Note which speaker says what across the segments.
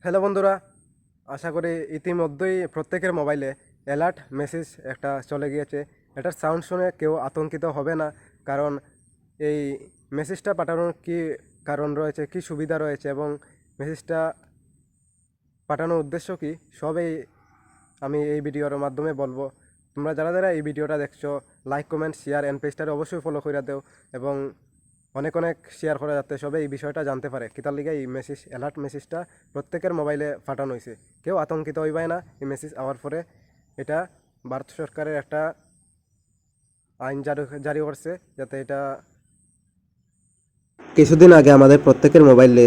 Speaker 1: Hello বন্ধুরা, আশা করি ইতিমধ্যেই প্রত্যেকের মোবাইলে অ্যালার্ট মেসেজ একটা চলে গিয়েছে। এটার সাউন্ড শুনে কেউ আতঙ্কিত হবে না, কারণ এই মেসেজটা পাঠানোর কি কারণ রয়েছে, কি সুবিধা রয়েছে এবং মেসেজটা পাঠানোর উদ্দেশ্য কি, সবই আমি এই ভিডিওর মাধ্যমে বলবো। তোমরা যারা যারা এই ভিডিওটা দেখছো, লাইক কমেন্ট শেয়ার এন্ড পেজটারে অবশ্যই ফলো করে দাও এবং অনেক অনেক শেয়ার করা যাতে সবাই এই বিষয়টা জানতে পারে। কিতার লিগে এই মেসেজ অ্যালার্ট মেসেজটা প্রত্যেকের মোবাইলে পাঠানো হয়েছে, কেউ আতঙ্কিত হইবাই না। এই মেসেজ আওয়ার পরে এটা ভারত সরকারের একটা আইন জারি করছে, যাতে এটা
Speaker 2: কিছুদিন আগে আমাদের প্রত্যেকের মোবাইলে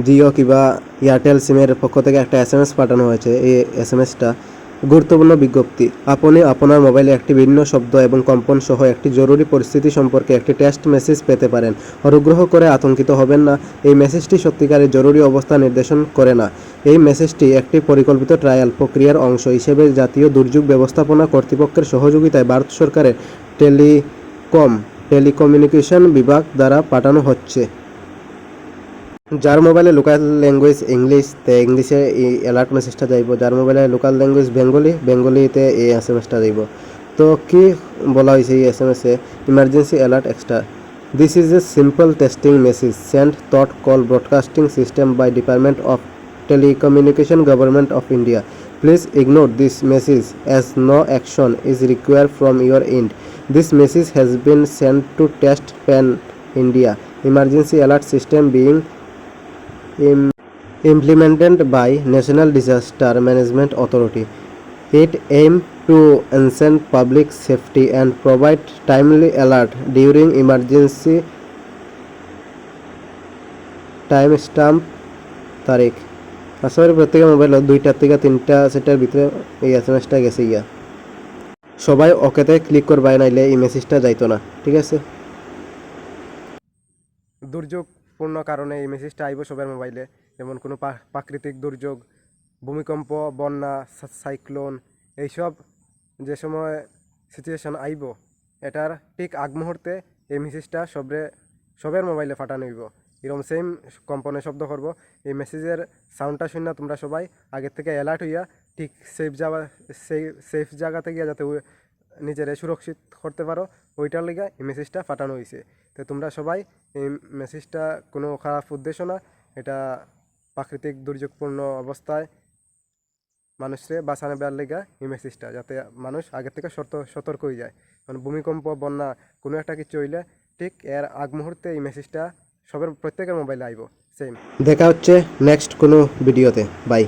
Speaker 2: জিও কিংবা এয়ারটেল সিমের পক্ষ থেকে একটা এসএমএস পাঠানো হয়েছে। এই এসএমএসটা গুরুত্বপূর্ণ বিজ্ঞপ্তি। আপনি আপনার মোবাইলে একটি ভিন্ন শব্দ এবং কম্পন সহ একটি জরুরি পরিস্থিতি সম্পর্কে একটি টেক্সট মেসেজ পেতে পারেন। অনুগ্রহ করে আতঙ্কিত হবেন না, এই মেসেজটি সত্যিকারের জরুরি অবস্থা নির্দেশন করে না। এই মেসেজটি একটি পরিকল্পিত ট্রায়াল প্রক্রিয়ার অংশ হিসেবে জাতীয় দুর্যোগ ব্যবস্থাপনা কর্তৃপক্ষের সহযোগিতায় ভারত সরকারের টেলিকমিউনিকেশন বিভাগ দ্বারা পাঠানো হচ্ছে। যার মোবাইলে লোকাল ল্যাঙ্গুয়েজ ইংলিশ, তে ইংলিশে এই অ্যালার্ট মেসেজটা যাইব। যার মোবাইলে লোকাল ল্যাঙ্গুয়েজ বেঙ্গলিতে এই এসএমএসটা যাইব। তো কি বলা হয়েছে এই এসএমএসে? Emergency alert extra, this is a simple testing message sent through cell broadcasting system by department of telecommunication government of India. Please ignore this message as no action is required from your end. This message has been sent to Test Pan India emergency alert system being implemented by National Disaster Management Authority. It aims to ensure public safety and provide timely alert during emergency. Timestamp তারিখ। আসলে প্রত্যেকের mobile 2টা থেকে 3টা সেটার ভিতরে এই এসএমএসটা গেছে গিয়া। সবাই ওকেতে ক্লিক করবাই, নাইলে এই মেসেজটা যাইতো না। ঠিক আছে?
Speaker 1: দুর্যোগপূর্ণ কারণে এই মেসেজটা আইব সবার মোবাইলে, যেমন কোনো প্রাকৃতিক দুর্যোগ, ভূমিকম্প, বন্যা, সাইক্লোন, এইসব যে সময় সিচুয়েশন আইব, এটার ঠিক আগ মুহূর্তে এই মেসেজটা সবের মোবাইলে পাঠানো হইব। এরকম সেম কম্পনে শব্দ করব। এই মেসেজের সাউন্ডটা শুনে তোমরা সবাই আগের থেকে অ্যালার্ট হইয়া ঠিক সেফ জায়গাতে গিয়ে যাতে নিজেরা সুরক্ষিত করতে পারো, ওইটার লিগে এই মেসেজটা পাঠানো হয়েছে। তো তোমরা সবাই এই মেসেজটা কোনো খারাপ উদ্দেশ্য না, এটা প্রাকৃতিক দুর্যোগপূর্ণ অবস্থায় মানুষকে বাঁচানোর লেগা এই মেসেজটা, যাতে মানুষ আগের থেকে সতর্ক হয়ে যায়। মানে ভূমিকম্প, বন্যা, কোনো একটা কিছু হইলে ঠিক এর আগ মুহূর্তে এই মেসেজটা প্রত্যেকের মোবাইলে আইব। সেম।
Speaker 2: দেখা হচ্ছে নেক্সট কোনো ভিডিওতে। বাই।